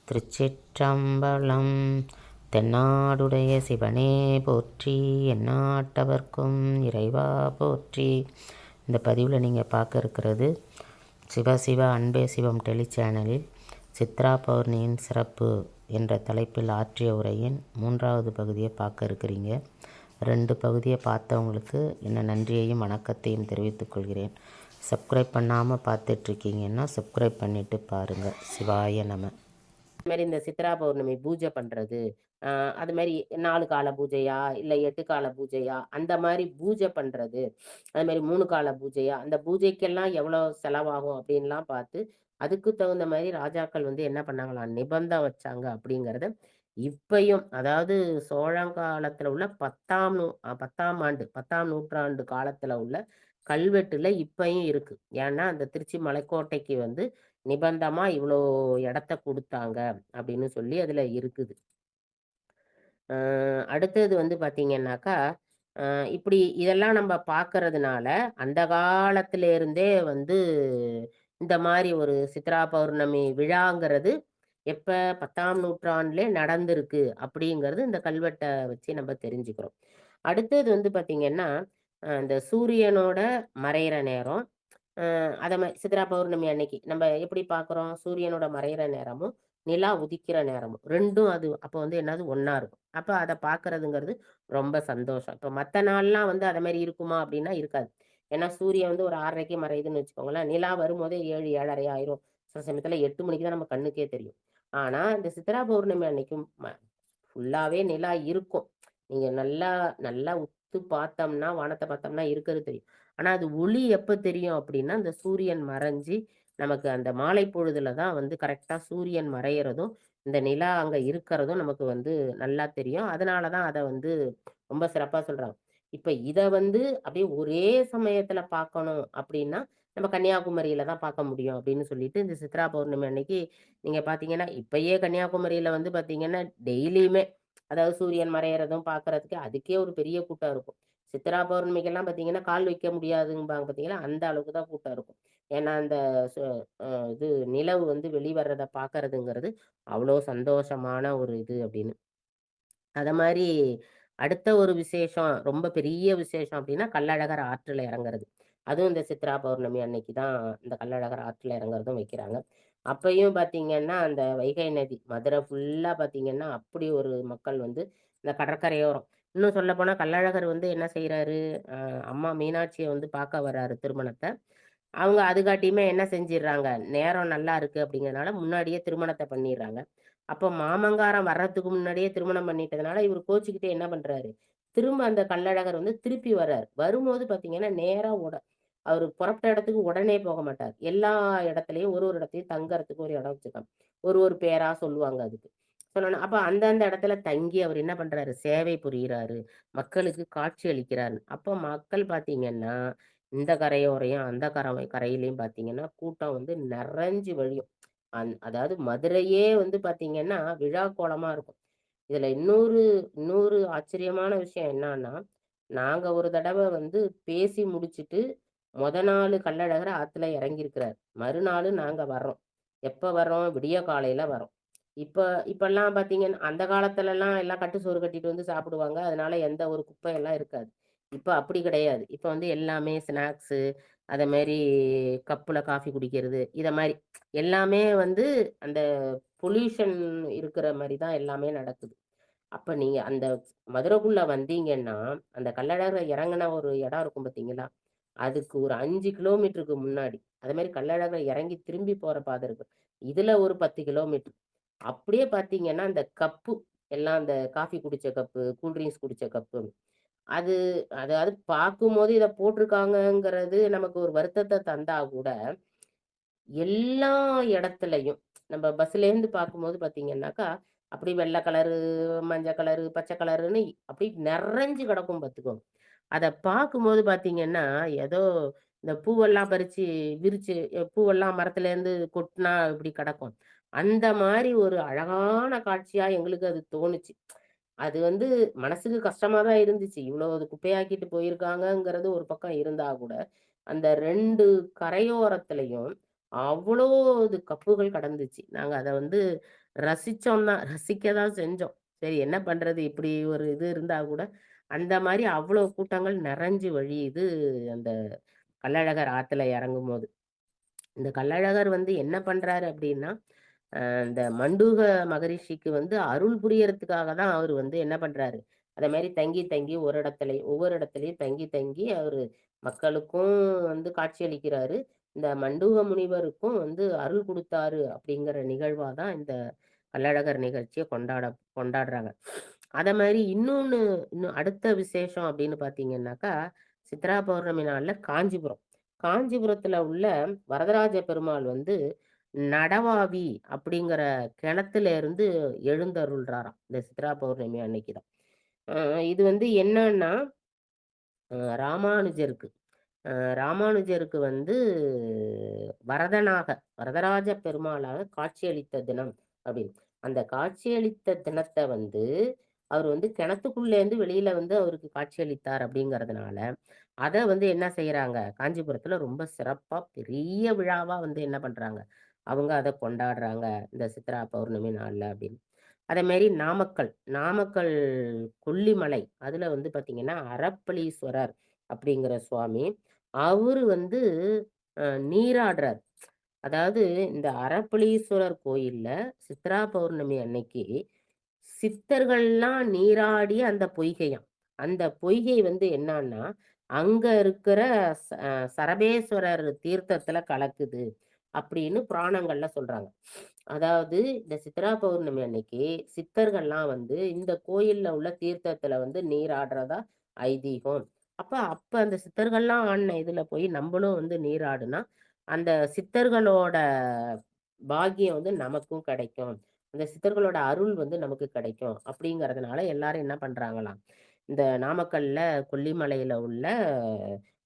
திருச்சிற்றம்பலம். தென்னாடுடைய சிவனே போற்றி, எந்நாட்டவர்க்கும் இறைவா போற்றி. இந்த பதிவில் நீங்கள் பார்க்க இருக்கிறது சிவசிவ அன்பே சிவம் டெலி சேனலில் சித்ரா பௌர்ணியின் சிறப்பு என்ற தலைப்பில் ஆற்றிய உரையின் 3வது பகுதியை பார்க்க இருக்கிறீங்க. 2 பகுதியை பார்த்தவங்களுக்கு என்ன நன்றியையும் வணக்கத்தையும் தெரிவித்துக் கொள்கிறேன். சப்ஸ்கிரைப் பண்ணாமல் பார்த்துட்ருக்கீங்கன்னா சப்ஸ்கிரைப் பண்ணிவிட்டு பாருங்கள். சிவாய நம. அது மாதிரி இந்த சித்ரா பௌர்ணமி பூஜை பண்ணுறது, அது மாதிரி 4 கால பூஜையா இல்லை 8 கால பூஜையா, அந்த மாதிரி பூஜை பண்ணுறது, அது மாதிரி 3 கால பூஜையா, அந்த பூஜைக்கெல்லாம் எவ்வளோ செலவாகும் அப்படின்லாம் பார்த்து அதுக்கு தகுந்த மாதிரி ராஜாக்கள் வந்து என்ன பண்ணாங்களாம், நிபந்தம் வச்சாங்க அப்படிங்கிறத இப்பையும், அதாவது சோழங்காலத்தில் உள்ள 10ஆம் ஆண்டு 10ஆம் நூற்றாண்டு காலத்தில் உள்ள கல்வெட்டுல இப்பயும் இருக்கு. ஏன்னா அந்த திருச்சி மலைக்கோட்டைக்கு வந்து நிபந்தமா இவ்வளோ இடத்த கொடுத்தாங்க அப்படின்னு சொல்லி அதுல இருக்குது. அடுத்தது வந்து பாத்தீங்கன்னாக்கா, இப்படி இதெல்லாம் நம்ம பார்க்கறதுனால அந்த காலத்துல இருந்தே வந்து இந்த மாதிரி ஒரு சித்ரா பௌர்ணமி விழாங்கிறது எப்ப 10ஆம் நூற்றாண்டுலே நடந்திருக்கு அப்படிங்கிறது இந்த கல்வெட்டை வச்சு நம்ம தெரிஞ்சுக்கிறோம். அடுத்தது வந்து பாத்தீங்கன்னா, இந்த சூரியனோட மறையிற நேரம், அத சித்ரா பௌர்ணமி அன்னைக்கு நம்ம எப்படி பார்க்குறோம், சூரியனோட மறையிற நேரமும் நிலா உதிக்கிற நேரமும் 2ம் அது அப்போ வந்து என்னது ஒண்ணா இருக்கும். அப்ப அத பார்க்கறதுங்கிறது ரொம்ப சந்தோஷம். இப்ப மத்த நாள்லாம் வந்து அத மாரி இருக்குமா அப்படின்னா இருக்காது. ஏன்னா சூரியன் வந்து ஒரு 6:30க்கு மறையுதுன்னு வச்சுக்கோங்களேன். நிலா வரும்போதே 7, 7:30 ஆயிரும். சில சமயத்துல 8 மணிக்கு தான் நம்ம கண்ணுக்கே தெரியும். ஆனா இந்த சித்ரா பௌர்ணமி அன்னைக்கும் ஃபுல்லாவே நிலா இருக்கும். நீங்க நல்லா நல்லா உத்து பார்த்தோம்னா, வானத்த பார்த்தோம்னா இருக்கிறது தெரியும். ஆனா அது ஒளி எப்ப தெரியும் அப்படின்னா, இந்த சூரியன் மறைஞ்சு நமக்கு அந்த மாலை பொழுதுல தான் வந்து கரெக்ட்டா சூரியன் மறையறதும், இந்த நிலா அங்க இருக்கிறதும் நமக்கு வந்து நல்லா தெரியும். அதனால தான் அத வந்து ரொம்ப சிறப்பா சொல்றாங்க. இப்ப இத வந்து அப்படியே ஒரே சமயத்துல பார்க்கணும் அப்படின்னா, நம்ம கன்னியாகுமரியில தான் பார்க்க முடியும் அப்படின்னு சொல்லிட்டு, இந்த சித்ரா பௌர்ணமி அன்னைக்கு நீங்க பார்த்தீங்கன்னா, இப்பயே கன்னியாகுமரியில வந்து பார்த்தீங்கன்னா, டெய்லியுமே அதாவது சூரியன் மறையறதும் பார்க்கறதுக்கு அதுக்கே ஒரு பெரிய கூட்டம் இருக்கும். சித்ரா பௌர்ணமிக்கெல்லாம் பார்த்தீங்கன்னா, கால் வைக்க முடியாதும்பாங்க பார்த்தீங்களா, அந்த அளவுக்கு தான் கூட்டம் இருக்கும். ஏன்னா, அந்த சு அ இது நிலவு வந்து வெளிவர்றத பார்க்கறதுங்கிறது அவ்வளோ சந்தோஷமான ஒரு இது அப்படின்னு. அத மாரி அடுத்த ஒரு விசேஷம், ரொம்ப பெரிய விசேஷம் அப்டின்னா, கள்ளழகர் ஆற்றுல இறங்குறது. அதுவும் இந்த சித்ரா பௌர்ணமி அன்னைக்கு தான் இந்த கள்ளழகர் ஆற்றுல இறங்குறதும் வைக்கிறாங்க. அப்பயும் பார்த்தீங்கன்னா, அந்த வைகை நதி மதுரை ஃபுல்லா பார்த்தீங்கன்னா, அப்படி ஒரு மக்கள் வந்து இந்த கடற்கரையோரம். இன்னும் சொல்லப்போனா கள்ளழகர் வந்து என்ன செய்றாரு, அ அம்மா மீனாட்சிய வந்து பார்க்க வர்றாரு திருமணத்த. அவங்க அதுக்காட்டியுமே என்ன செஞ்சிர்றாங்க, நேரம் நல்லா இருக்கு அப்படிங்கிறதுனால முன்னாடியே திருமணத்த பண்ணிர்றாங்க. அப்போ மாமங்காரன் வர்றதுக்கு முன்னாடியே திருமணம் பண்ணிட்டதுனால, இவரு கோச்சுக்கிட்டு என்ன பண்றாரு, திரும்ப அந்த கள்ளழகர் வந்து திருப்பி வர்றாரு. வரும்போது பார்த்தீங்கன்னா, நேரா அவரு புறப்பட்ட இடத்துக்கு உடனே போக மாட்டார். எல்லா இடத்துலயும் ஒரு ஒரு இடத்துலயும் தங்கறதுக்கு ஒரு இடம் வச்சிருக்காங்க. ஒரு ஒரு பேரா சொல்லுவாங்க அதுக்கு. சொன்னோனே அப்ப அந்தந்த இடத்துல தங்கி அவர் என்ன பண்றாரு, சேவை புரியிறாரு. மக்களுக்கு காட்சி அளிக்கிறாரு. அப்போ மக்கள் பார்த்தீங்கன்னா, இந்த கரையோரையும், அந்த கரையிலயும் பார்த்தீங்கன்னா, கூட்டம் வந்து நெறஞ்சு வழியும். அதாவது மதுரையே வந்து பார்த்தீங்கன்னா, விழா கோலமா இருக்கும். இதுல இன்னொரு இன்னொரு ஆச்சரியமான விஷயம் என்னான்னா, நாங்க ஒரு தடவ வந்து பேசி முடிச்சுட்டு, நாளு கள்ளழகர் ஆத்துல இறங்கியிருக்கிறார். மறுநாளு நாங்க வர்றோம். எப்ப வர்றோம்? விடிய காலையில வர்றோம். இப்ப இப்பல்லாம் பார்த்தீங்கன்னா, அந்த காலத்துலலாம் எல்லாம் கட்டு சோறு கட்டிட்டு வந்து சாப்பிடுவாங்க. அதனால எந்த ஒரு குப்பையெல்லாம் இருக்காது. இப்ப அப்படி கிடையாது. இப்ப வந்து எல்லாமே ஸ்நாக்ஸு, அத மாரி கப்புல காஃபி குடிக்கிறது, இத மாரி எல்லாமே வந்து அந்த பொல்யூஷன் இருக்கிற மாரி தான் எல்லாமே நடக்குது. அப்ப நீங்க அந்த மதுரைக்குள்ள வந்தீங்கன்னா, அந்த கள்ளழகர் இறங்குன ஒரு இடம் இருக்கும் பார்த்தீங்களா? அதுக்கு ஒரு 5 கிலோமீட்டருக்கு முன்னாடி, அது மாரி கள்ளழகர் இறங்கி திரும்பி போற பாதை இருக்கு. இதுல ஒரு 10 கிலோமீட்டர். அப்படியே பார்த்தீங்கன்னா, அந்த கப்பு எல்லாம் அந்த காஃபி குடிச்ச கப்பு, கூல் ட்ரிங்க்ஸ் குடிச்ச கப்பு, அது அதாவது பார்க்கும்போது இத போட்டிருக்காங்கங்கிறது நமக்கு ஒரு வருத்தத்த தந்தா கூட, எல்லா இடத்துலயும் நம்ம பஸ்லேருந்து பார்க்கும்போது பார்த்தீங்கன்னாக்கா, அப்படி வெள்ள கலரு, மஞ்ச கலரு, பச்சை கலருன்னு அப்படி நெறஞ்சு கிடக்கும் பார்த்துக்கோங்க. அத பார்க்கும்போது பார்த்தீங்கன்னா, ஏதோ இந்த பூவெல்லாம் பறிச்சு விரிச்சு பூவெல்லாம் மரத்துலேருந்து கொட்டுனா எப்படி கிடக்கும். அந்த மாரி ஒரு அழகான காட்சியா எங்களுக்கு அது தோணுச்சு. அது வந்து மனசுக்கு கஷ்டமா தான் இருந்துச்சு. இவ்வளோ இது குப்பையாக்கிட்டு போயிருக்காங்கங்கிறது ஒரு பக்கம் இருந்தா கூட, அந்த 2 கரையோரத்துலயும் அவ்வளோ இது கப்புகள் கடந்துச்சு. நாங்க அத வந்து ரசிச்சோம் தான். ரசிக்க தான் செஞ்சோம். சரி என்ன பண்றது? இப்படி ஒரு இது இருந்தா கூட, அந்த மாரி அவ்வளோ கூட்டங்கள் நெறஞ்சு வழியுது அந்த கள்ளழகர் ஆத்துல இறங்கும்போது. இந்த கள்ளழகர் வந்து என்ன பண்றாரு அப்படின்னா, இந்த மண்டூக மகரிஷிக்கு வந்து அருள் புரியறதுக்காக தான் அவரு வந்து என்ன பண்றாரு, அத மாரி தங்கி, தங்கி ஒரு இடத்துலயும் ஒவ்வொரு இடத்துலயும் தங்கி, தங்கி அவரு மக்களுக்கும் வந்து காட்சியளிக்கிறாரு. இந்த மண்டூக முனிவருக்கும் வந்து அருள் குடுத்தாரு அப்படிங்கிற நிகழ்வா தான் இந்த கள்ளழகர் நிகழ்ச்சிய கொண்டாடுறாங்க. அத மாரி இன்னும் அடுத்த விசேஷம் அப்படின்னு பார்த்தீங்கன்னாக்கா, சித்ரா பௌர்ணமி நாள்ல காஞ்சிபுரம். காஞ்சிபுரத்துல உள்ள வரதராஜ பெருமாள் வந்து நடவாவி அப்படிங்கிற கிணத்துல இருந்து எழுந்தருள்றாராம். இந்த சித்ரா பௌர்ணமி அன்னைக்கு தான். அ இது வந்து என்னன்னா, ராமானுஜருக்கு ராமானுஜருக்கு வந்து வரதனாக, வரதராஜ பெருமாளாக காட்சியளித்த தினம் அப்படின்னு. அந்த காட்சியளித்த தினத்த வந்து, அவர் வந்து கிணத்துக்குள்ளேருந்து வெளியில வந்து அவருக்கு காட்சியளித்தார் அப்படிங்கிறதுனால, அத வந்து என்ன செய்றாங்க, காஞ்சிபுரத்துல ரொம்ப சிறப்பா பெரிய விழாவா வந்து என்ன பண்றாங்க, அவங்க அத கொண்டாடுறாங்க. இந்த சித்ரா பௌர்ணமி நாள்ல அப்படின்னு. அதேமாரி நாமக்கல், நாமக்கல் கொல்லிமலை, அதுல வந்து பார்த்தீங்கன்னா, அறப்பளீஸ்வரர் அப்படிங்கிற சுவாமி. அவரு வந்து நீராடுறார். அதாவது இந்த அறப்பளீஸ்வரர் கோயில்ல சித்ரா பௌர்ணமி அன்னைக்கு சித்தர்கள்லாம் நீராடிய அந்த பொய்கையாம். அந்த பொய்கை வந்து என்னான்னா, அங்க இருக்கிற சரபேஸ்வரர் தீர்த்தத்துல கலக்குது அப்படின்னு புராணங்கள்ல சொல்றாங்க. அதாவது இந்த சித்ரா பௌர்ணமி அன்னைக்கு சித்தர்கள்லாம் வந்து இந்த கோயில்ல உள்ள தீர்த்தத்துல வந்து நீராடுறதா ஐதீகம். அப்ப அந்த சித்தர்கள்லாம் ஆடுன இதுல போய் நம்பளும் வந்து நீராடுனா, அந்த சித்தர்களோட பாக்கியம் வந்து நமக்கும் கிடைக்கும். அந்த சித்தர்களோட அருள் வந்து நமக்கு கிடைக்கும். அப்படிங்கிறதுனால எல்லாரும் என்ன பண்றாங்களாம், இந்த நாமக்கல்ல கொல்லிமலையில உள்ள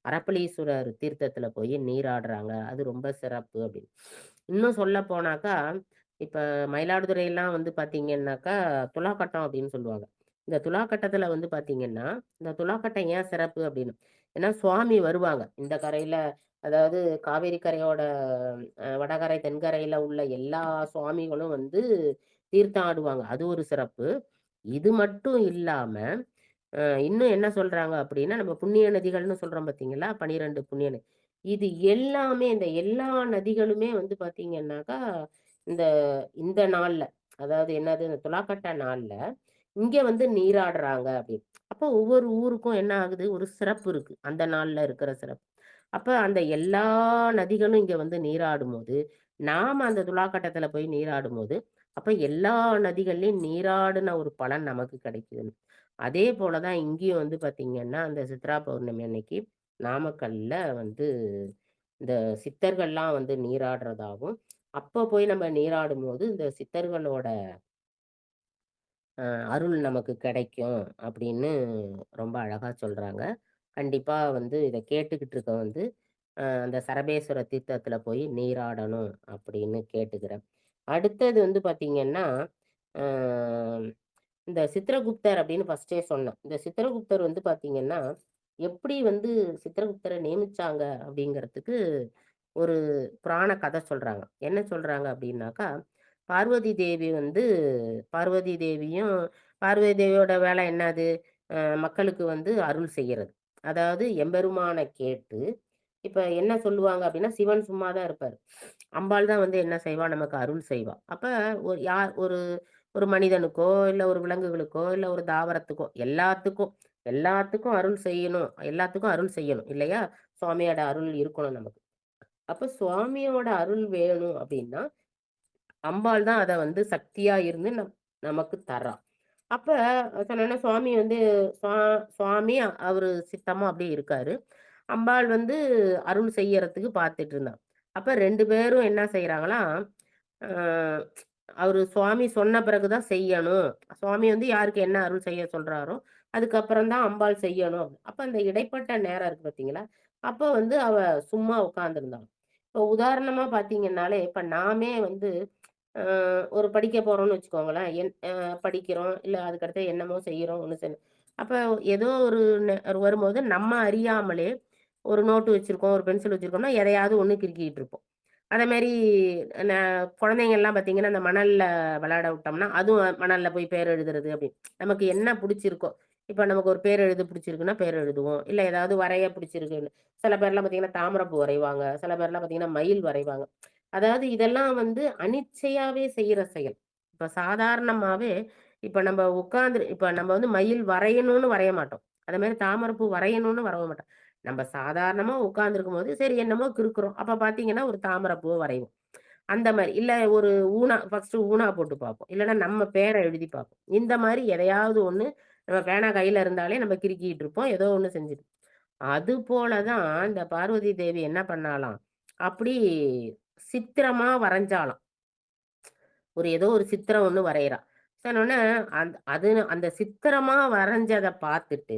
அரப்பளீஸ்வரர் தீர்த்தத்துல போய் நீராடுறாங்க. அது ரொம்ப சிறப்பு அப்படின்னு. இன்னும் சொல்ல போனாக்கா, இப்ப மயிலாடுதுறைலாம் வந்து பார்த்தீங்கன்னாக்கா, துலாக்கட்டம் அப்படின்னு சொல்லுவாங்க. இந்த துலாக்கட்டத்துல வந்து பார்த்தீங்கன்னா, இந்த துலாக்கட்டம் ஏன் சிறப்பு அப்படின்னு, ஏன்னா சுவாமி வருவாங்க. இந்த கரையில அதாவது காவேரி கரையோட வடகரை, தென்கரையில உள்ள எல்லா சுவாமிகளும் வந்து தீர்த்தம் ஆடுவாங்க. அது ஒரு சிறப்பு. இது மட்டும் இல்லாம, இன்னும் என்ன சொல்றாங்க அப்படின்னா, நம்ம புண்ணிய நதிகள்னு சொல்றோம் பார்த்தீங்களா? 12 புண்ணிய நதி. இது எல்லாமே இந்த எல்லா நதிகளுமே வந்து பார்த்தீங்கன்னாக்கா, இந்த இந்த நாள்ல, அதாவது என்னது இந்த துலாக்கட்ட நாள்ல, இங்க வந்து நீராடுறாங்க அப்படின்னு. அப்போ ஒவ்வொரு ஊருக்கும் என்ன ஆகுது? ஒரு சிறப்பு இருக்கு. அந்த நாள்ல இருக்கிற சிறப்பு. அப்ப அந்த எல்லா நதிகளும் இங்க வந்து நீராடும்போது, நாம அந்த துலாக்கட்டத்துல போய் நீராடும்போது, அப்ப எல்லா நதிகள்லயும் நீராடுன ஒரு பலன் நமக்கு கிடைக்குது. அதே போல தான் இங்கேயும் வந்து பார்த்தீங்கன்னா, அந்த சித்ரா பௌர்ணமி அன்னைக்கு நாமக்கல்ல வந்து இந்த சித்தர்கள்லாம் வந்து நீராடுறதாவும், அப்ப போய் நம்ம நீராடும்போது, இந்த சித்தர்களோட அ அருள் நமக்கு கிடைக்கும் அப்படின்னு ரொம்ப அழகா சொல்றாங்க. கண்டிப்பா வந்து இத கேட்டுக்கிட்டு இருக்க வந்து, அந்த சரபேஸ்வர தீர்த்தத்துல போய் நீராடணும் அப்படின்னு கேட்டுக்கிறேன். அடுத்தது வந்து பார்த்தீங்கன்னா, அ இந்த சித்திரகுப்தர் அப்படின்னு ஃபர்ஸ்ட்டே சொன்னேன். இந்த சித்திரகுப்தர் வந்து பார்த்தீங்கன்னா, எப்படி வந்து சித்திரகுப்தர நியமிச்சாங்க அப்படிங்கிறதுக்கு ஒரு புராண கதை சொல்றாங்க. என்ன சொல்றாங்க அப்படின்னாக்கா, பார்வதி தேவி வந்து பார்வதி தேவியும் பார்வதி தேவியோட வேலை என்னது? மக்களுக்கு வந்து அருள் செய்யறது. அதாவது எம்பெருமான கேட்டு, இப்ப என்ன சொல்லுவாங்க அப்படின்னா, சிவன் சும்மா தான் இருப்பாரு. அம்பாள் தான் வந்து என்ன செய்வா? நமக்கு அருள் செய்வா. அப்ப ஒரு ஒரு மனிதனுக்கோ, இல்ல ஒரு விலங்குகளுக்கோ, இல்ல ஒரு தாவரத்துக்கோ, எல்லாத்துக்கும் எல்லாத்துக்கும் அருள் செய்யணும். எல்லாத்துக்கும் அருள் செய்யணும் இல்லையா? சுவாமியோட அருள் இருக்கணும் நமக்கு. அப்ப சுவாமியோட அருள் வேணும் அப்படின்னா, அம்பாள் தான் அத வந்து சக்தியா இருந்து நமக்கு தர்றா. அப்ப சொன்னோனே சுவாமி வந்து சுவா சுவாமி அவரு சித்தமா அப்படியே இருக்காரு. அம்பாள் வந்து அருள் செய்யறதுக்கு பார்த்துட்டு இருந்தா. அப்ப 2 பேரும் என்ன செய்றாங்களாம், அ அவரு சுவாமி சொன்ன பிறகு தான் செய்யணும். சுவாமி வந்து யாருக்கு என்ன அருள் செய்ய சொல்றாரோ, அதுக்கப்புறம் தான் அம்பாள் செய்யணும். அப்ப அந்த இடைப்பட்ட நேரம் இருக்கு பார்த்தீங்களா? அப்ப வந்து அவ சும்மா உட்கார்ந்திருந்தா. இப்போ உதாரணமா பார்த்தீங்கன்னாலே, இப்ப நாமே வந்து ஒரு படிக்க போறோம்னு வச்சுக்கோங்களேன். படிக்கிறோம். இல்ல அதுக்கடுத்து என்னமோ செய்றோம். ஒண்ணு அப்ப ஏதோ ஒரு வரும்போது நம்ம அறியாமலே ஒரு நோட்டு வச்சிருக்கோம், ஒரு பென்சில் வச்சிருக்கோம்னா, எதையாவது ஒண்ணு கிறுக்கிட்டு இருப்போம். அதேமாரி ந குழந்தைங்கள்லாம் பார்த்தீங்கன்னா, அந்த மணல்ல விளையாட விட்டோம்னா, அதுவும் மணல்ல போய் பேர் எழுதுறது அப்படின்னு. நமக்கு என்ன புடிச்சிருக்கோ, இப்ப நமக்கு ஒரு பேர் எழுத புடிச்சிருக்குன்னா, பேர் எழுதுவோம். இல்ல ஏதாவது வரைய பிடிச்சிருக்குன்னு சில பேர்லாம் பார்த்தீங்கன்னா, தாமரைப்பூ வரைவாங்க. சில பேர்லாம் பார்த்தீங்கன்னா, மயில் வரைவாங்க. அதாவது இதெல்லாம் வந்து அனிச்சையாவே செய்ற செயல். இப்ப சாதாரணமாவே இப்ப இப்ப நம்ம வந்து மயில் வரையணும்னு வரைய மாட்டோம். அதேமாரி தாமரைப்பூ வரையணும்னு வரைய மாட்டோம். நம்ம சாதாரணமா உட்கார்ந்திருக்கும்போது, சரி என்னமோ கிறுக்குறோம். அப்ப பார்த்தீங்கன்னா, ஒரு தாமரை பூவ வரைவோம். அந்த மாரி. இல்ல ஒரு ஃபர்ஸ்ட்டு ஊனா போட்டு பார்ப்போம். இல்லன்னா நம்ம பேர எழுதி பார்ப்போம். இந்த மாரி எதையாவது ஒண்ணு நம்ம பேனா கையில இருந்தாலே நம்ம கிறுக்கிட்டு இருப்போம். ஏதோ ஒண்ணு செஞ்சுட்டு அதுபோல தான் இந்த பார்வதி தேவி என்ன பண்ணாளாம், அப்படி சித்திரமா வரைஞ்சாளாம். ஏதோ ஒரு சித்திரம் ஒண்ணு வரையறா. சொன்னோனே அந்த சித்திரமா வரைஞ்சத பார்த்துட்டு,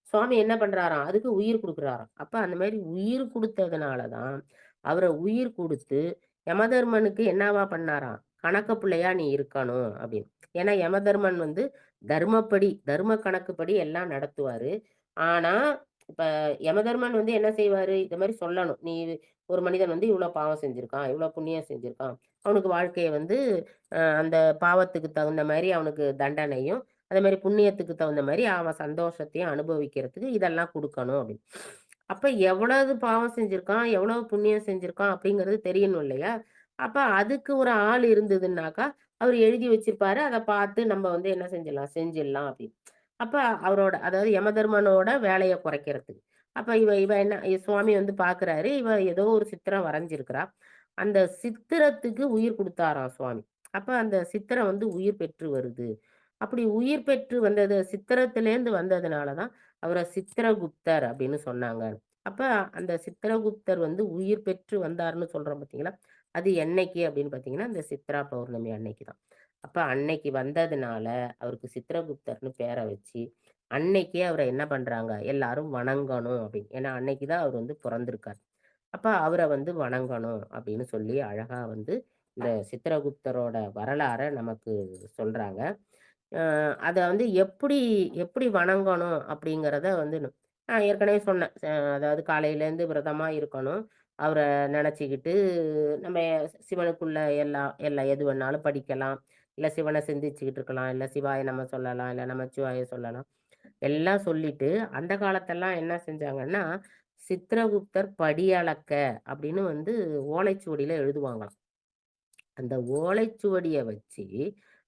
சுவாமி என்ன பண்றாராம், அதுக்கு உயிர் குடுக்குறாராம். அப்ப அந்த மாரி உயிர் குடுத்ததுனால தான், அவர உயிர் குடுத்து யமதர்மனுக்கு என்னவா பண்ணாராம், கணக்கு பிள்ளையா நீ இருக்கணும் அப்படின்னு. ஏன்னா யமதர்மன் வந்து தர்ம கணக்குப்படி எல்லாம் நடத்துவாரு. ஆனா, இப்ப யமதர்மன் வந்து என்ன செய்வாரு, இந்த மாரி சொல்லணும். நீ ஒரு மனிதன் வந்து இவ்ளோ பாவம் செஞ்சிருக்கான், இவ்ளோ புண்ணியம் செஞ்சிருக்கான். அவனுக்கு வாழ்க்கைய வந்து அந்த பாவத்துக்கு தகுந்த மாரி அவனுக்கு தண்டனையும், அதே மாரி புண்ணியத்துக்கு தகுந்த மாரி அவன் சந்தோஷத்தையும் அனுபவிக்கிறதுக்கு இதெல்லாம் குடுக்கணும் அப்படின்னு. அப்ப எவ்வளவு பாவம் செஞ்சிருக்கான், எவ்வளவு புண்ணியம் செஞ்சிருக்கான் அப்படிங்கிறது தெரியணும் இல்லையா? அப்ப அதுக்கு ஒரு ஆள் இருந்ததுன்னாக்கா, அவரு எழுதி வச்சிருப்பாரு. அத பார்த்து நம்ம வந்து என்ன செஞ்சிடலாம் அப்படின்னு. அப்ப அதாவது யமதர்மனோட வேலைய குறைக்கிறதுக்கு. அப்ப இவ இவ என்ன சுவாமி வந்து பார்க்குறாரு. இவ ஏதோ ஒரு சித்திரம் வரைஞ்சிருக்கிறா. அந்த சித்திரத்துக்கு உயிர் குடுத்தாராம் சுவாமி. அப்ப அந்த சித்திரம் வந்து உயிர் பெற்று வருது. அப்படி உயிர் பெற்று வந்தது சித்திரத்திலேருந்து வந்ததுனால தான் அவர சித்திரகுப்தர் அப்படின்னு சொன்னாங்க. அப்ப அந்த சித்திரகுப்தர் வந்து உயிர் பெற்று வந்தார்ன்னு சொல்றோம் பார்த்தீங்களா? அது என்னைக்கு அப்படின்னு பார்த்தீங்கன்னா, இந்த சித்ரா பௌர்ணமி அன்னைக்கு தான். அப்ப அன்னைக்கு வந்ததுனால அவருக்கு சித்திரகுப்தர்ன்னு பேர வச்சு, அன்னைக்கே அவர என்ன பண்றாங்க, எல்லாரும் வணங்கணும் அப்படின்னு. ஏன்னா அன்னைக்கு தான் அவர் வந்து பொறந்திருக்கார். அப்ப அவர வந்து வணங்கணும் அப்படின்னு சொல்லி அழகா வந்து இந்த சித்திரகுப்தரோட வரலாற நமக்கு சொல்றாங்க. அ அத வந்து எப்படி எப்படி வணங்கணும் அப்படிங்கிறத வந்து நான் ஏற்கனவே சொன்னேன். அதாவது காலையிலேருந்து விரதமா இருக்கணும். அவர நெனச்சுக்கிட்டு நம்ம சிவனுக்குள்ள எல்லா எது வேணாலும் படிக்கலாம். இல்ல சிவன சிந்திச்சுக்கிட்டு இருக்கலாம். இல்ல சிவாய நம சொல்லலாம். இல்ல நமச்சிவாய சொல்லலாம். எல்லாம் சொல்லிட்டு, அந்த காலத்தெல்லாம் என்ன செஞ்சாங்கன்னா, சித்திரகுப்தர் படி அளக்க அப்படின்னு வந்து ஓலைச்சுவடியில எழுதுவாங்களாம். அந்த ஓலைச்சுவடிய வச்சு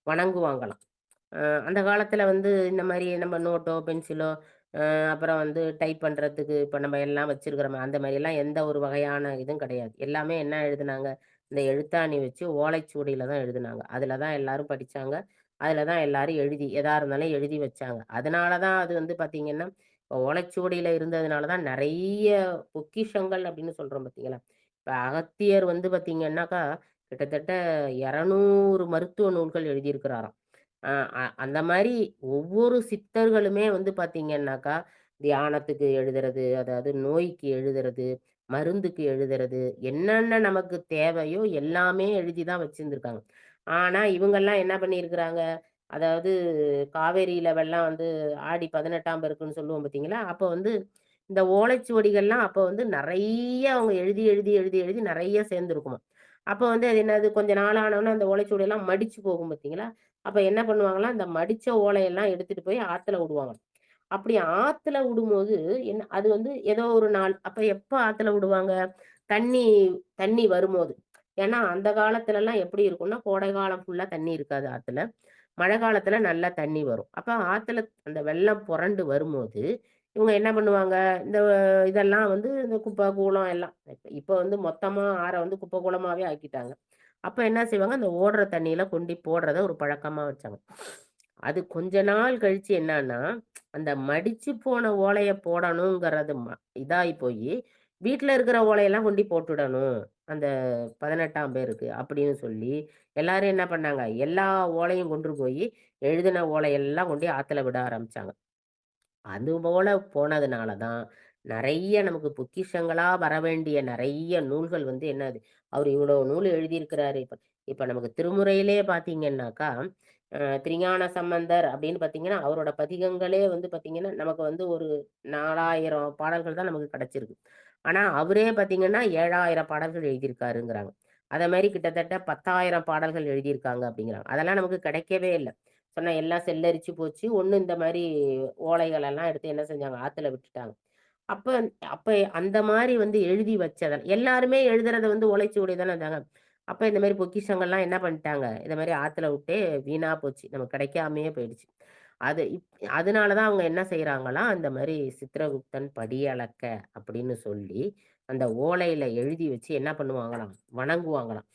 வணங்குவாங்களாம். அ அந்த காலத்துல வந்து இந்த மாரி நம்ம நோட்டோ, பென்சிலோ அப்புறம் வந்து டைப் பண்றதுக்கு இப்ப நம்ம எல்லாம் வச்சிருக்கிறோமே, அந்த மாரியெல்லாம் எந்த ஒரு வகையான இதுவும் கிடையாது. எல்லாமே என்ன எழுதுனாங்க, இந்த எழுத்தாணி வச்சு ஓலைச்சுவடியில தான் எழுதுனாங்க. அதுல தான் எல்லாரும் படிச்சாங்க. அதுல தான் எல்லாரும் எதா இருந்தாலும் எழுதி வச்சாங்க. அதனால தான் அது வந்து பார்த்தீங்கன்னா, இப்ப ஓலைச்சுவடியில இருந்ததுனால தான் நெறைய பொக்கிஷங்கள் அப்படின்னு சொல்றோம் பார்த்தீங்களா? இப்ப அகத்தியர் வந்து பார்த்தீங்கன்னாக்கா, கிட்டத்தட்ட 200 மருத்துவ நூல்கள் எழுதியிருக்கிறாராம். அ அ அந்த மாரி ஒவ்வொரு சித்தர்களுமே வந்து பார்த்தீங்கன்னாக்கா, தியானத்துக்கு எழுதுறது, அதாவது நோய்க்கு எழுதுறது, மருந்துக்கு எழுதுறது, என்னென்ன நமக்கு தேவையோ எல்லாமே எழுதி தான் வச்சிருந்திருக்காங்க. ஆனா, இவங்கலாம் என்ன பண்ணியிருக்கிறாங்க, அதாவது காவேரியில வெள்ளம் வந்து ஆடி 18ஆம் பெருக்குன்னு சொல்லுவோம் பார்த்தீங்களா? அப்ப வந்து இந்த ஓலைச்சுவடிகள்லாம் அப்ப வந்து நெறைய அவங்க எழுதி நெறைய சேர்ந்திருக்குமாம். அப்ப வந்து அது என்னது கொஞ்ச நாள் ஆனவுனே அந்த ஓலைச்சுவடியெல்லாம் மடிச்சு போகும் பார்த்தீங்களா? அப்ப என்ன பண்ணுவாங்களாம், இந்த மடிச்ச ஓலையெல்லாம் எடுத்துட்டு போய் ஆத்துல விடுவாங்க. அப்படி ஆத்துல விடும்போது அது வந்து ஏதோ ஒரு நாள். அப்ப எப்ப ஆத்துல விடுவாங்க? தண்ணி தண்ணி வரும்போது. ஏன்னா அந்த காலத்துலலாம் எப்படி இருக்கும்னா, கோடை காலம் ஃபுல்லா தண்ணி இருக்காது ஆத்துல. மழை காலத்துல நல்லா தண்ணி வரும். அப்ப ஆத்துல அந்த வெள்ளம் புரண்டு வரும்போது, இவங்க என்ன பண்ணுவாங்க, இந்த இதெல்லாம் வந்து இந்த குப்பை, கூளம் எல்லாம். இப்ப இப்ப வந்து மொத்தமா ஆற வந்து குப்பை, கூளமாவே ஆக்கிட்டாங்க. அப்ப என்ன செய்வாங்க, அந்த ஓடுற தண்ணீல கொண்டி போடுறத ஒரு பழக்கமா வச்சாங்க. அது கொஞ்ச நாள் கழிச்சு என்னான்னா, அந்த மடிச்சு போன ஓலைய போடணுங்கிறது இதாயி போயி, வீட்ல இருக்கிற ஓலையெல்லாம் கொண்டி போட்டுடணும். அந்த 18ஆம் பேருக்கு அப்படின்னு சொல்லி, எல்லாரும் என்ன பண்ணாங்க, எல்லா ஓலையும் கொண்டு போயி, எழுதின ஓலையெல்லாம் கொண்டு ஆத்துல விட ஆரம்பிச்சாங்க. அதுபோல போனதுனால தான், நெறைய நமக்கு பொக்கிஷங்களா வரவேண்டிய நெறைய நூல்கள் வந்து என்னது, அவரு இவ்வளோ நூல் எழுதியிருக்கிறாரு. இப்ப இப்ப நமக்கு திருமுறையிலே பார்த்தீங்கன்னாக்கா, திருஞான சம்பந்தர் அப்படின்னு பார்த்தீங்கன்னா, அவரோட பதிகங்களே வந்து பார்த்தீங்கன்னா, நமக்கு வந்து ஒரு 4000 பாடல்கள் தான் நமக்கு கிடைச்சிருக்கு. ஆனா, அவரே பார்த்தீங்கன்னா 7,000 பாடல்கள் எழுதியிருக்காருங்கிறாங்க. அத மாரி கிட்டத்தட்ட 10,000 பாடல்கள் எழுதியிருக்காங்க அப்படிங்கிறாங்க. அதெல்லாம் நமக்கு கிடைக்கவே இல்ல. சொன்னா எல்லாம் செல்லரிச்சு போச்சு. ஒண்ணு இந்த மாரி ஓலைகள் எல்லாம் எடுத்து என்ன செஞ்சாங்க, ஆத்துல விட்டுட்டாங்க. அப்ப அப்ப அந்த மாரி வந்து எழுதி வச்சத எல்லாருமே எழுதுறத வந்து ஓலைச்சுவடி தானே இருந்தாங்க. அப்ப இந்த மாரி பொக்கிஷங்கள்லாம் என்ன பண்ணிட்டாங்க, இந்த மாரி ஆத்துல விட்டே வீணா போச்சு. நமக்கு கிடைக்காமயே போயிடுச்சு. அது அதனால தான் அவங்க என்ன செய்றாங்களாம், இந்த மாரி சித்திரகுப்தன் படி அளக்க அப்படின்னு சொல்லி, அந்த ஓலையில எழுதி வச்சு என்ன பண்ணுவாங்களாம், வணங்குவாங்களாம்.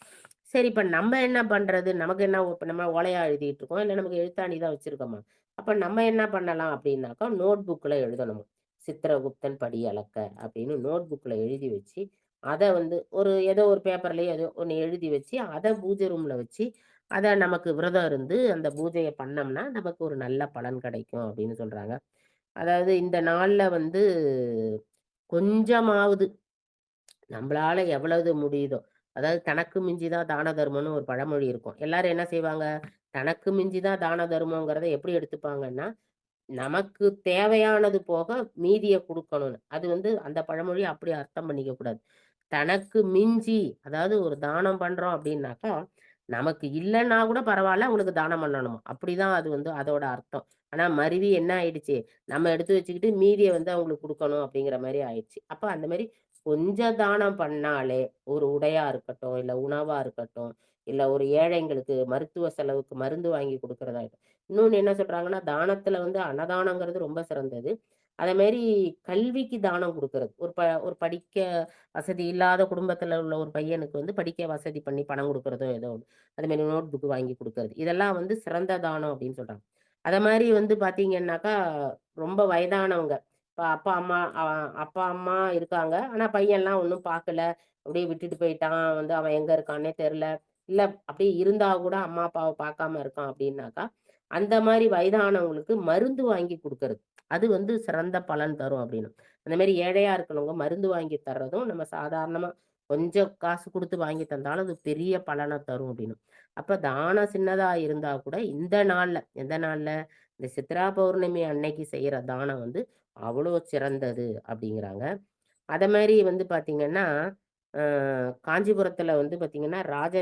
சரி இப்ப நம்ம என்ன பண்றது? நமக்கு என்ன இப்ப நம்ம ஓலையா எழுதிட்டு இருக்கோம். இல்ல நமக்கு எழுத்தாணி தான் வச்சிருக்கோமா? அப்ப நம்ம என்ன பண்ணலாம் அப்படின்னாக்கா, நோட் புக்ல எழுதணுமா. சித்திரகுப்தன் படி அளக்க அப்படின்னு நோட் புக்ல எழுதி வச்சு, அத வந்து ஏதோ ஒரு பேப்பர்லயோ ஏதோ ஒண்ணு எழுதி வச்சு, அத பூஜை ரூம்ல வச்சு, அத நமக்கு விரதம் இருந்து அந்த பூஜைய பண்ணோம்னா, நமக்கு ஒரு நல்ல பலன் கிடைக்கும் அப்படின்னு சொல்றாங்க. அதாவது இந்த நாள்ல வந்து கொஞ்சமாவது நம்பளால எவ்வளவு முடியுதோ, அதாவது தனக்கு மிஞ்சி தான் தான தர்மம்னு ஒரு பழமொழி இருக்கும். எல்லாரும் என்ன செய்வாங்க? தனக்கு மிஞ்சி தான் தான தர்மம்ங்கிறத எப்படி எடுத்துப்பாங்கன்னா, நமக்கு தேவையானது போக மீதிய குடுக்கணும்னு. அது வந்து அந்த பழமொழிய அப்படி அர்த்தம் பண்ணிக்க கூடாது. தனக்கு மிஞ்சி, அதாவது ஒரு தானம் பண்றோம் அப்படின்னாக்கா, நமக்கு இல்லன்னா கூட பரவால்ல, அவங்களுக்கு தானம் பண்ணணுமா. அப்படிதான் அது வந்து அதோட அர்த்தம். ஆனா மருவி என்ன ஆயிடுச்சு, நம்ம எடுத்து வச்சுக்கிட்டு மீதிய வந்து அவங்களுக்கு குடுக்கணும் அப்படிங்கிற மாரி ஆயிடுச்சு. அப்ப அந்த மாரி கொஞ்சம் தானம் பண்ணாலே, ஒரு உடையா இருக்கட்டும், இல்ல உணவா இருக்கட்டும், இல்ல ஒரு ஏழைங்களுக்கு மருத்துவ செலவுக்கு மருந்து வாங்கி குடுக்கிறதா இருக்கட்டும். இன்னொன்னு என்ன சொல்றாங்கன்னா, தானத்துல வந்து அன்னதானங்கிறது ரொம்ப சிறந்தது. அதே மாரி கல்விக்கு தானம் குடுக்குறது. ஒரு படிக்க வசதி இல்லாத குடும்பத்துல உள்ள ஒரு பையனுக்கு வந்து படிக்க வசதி பண்ணி பணம் குடுக்குறதோ ஏதோ ஒண்ணு. அதே மாரி நோட் புக் வாங்கி குடுக்குறது. இதெல்லாம் வந்து சிறந்த தானம் அப்படின்னு சொல்றாங்க. அத மாரி வந்து பார்த்தீங்கன்னாக்கா, ரொம்ப வயதானவங்க. இப்ப அப்பா, அம்மா இருக்காங்க. ஆனா பையன்லாம் ஒண்ணும் பார்க்கல. அப்படியே விட்டுட்டு போயிட்டான். வந்து அவன் எங்க இருக்கான்னே தெரியல. இல்ல அப்படியே இருந்தா கூட அம்மா, அப்பாவ பார்க்காம இருக்கான் அப்படின்னாக்கா, அந்த மாரி வயதானவங்களுக்கு மருந்து வாங்கி குடுக்குறது. அது வந்து சிறந்த பலன் தரும் அப்படின்னு. அந்த மாரி ஏழையா இருக்கிறவங்க மருந்து வாங்கி தர்றதும், நம்ம சாதாரணமா கொஞ்சம் காசு குடுத்து வாங்கி தந்தாலும், அது பெரிய பலன தரும் அப்படின்னு. அப்ப தானம் சின்னதா இருந்தா கூட இந்த நாள்ல, எந்த நாள்ல? இந்த சித்ரா பௌர்ணமி அன்னைக்கு செய்யற தானம் வந்து அவ்வளோ சிறந்தது அப்படிங்கிறாங்க. அத மாரி வந்து பார்த்தீங்கன்னா, அ காஞ்சிபுரத்துல வந்து பார்த்தீங்கன்னா, ராஜ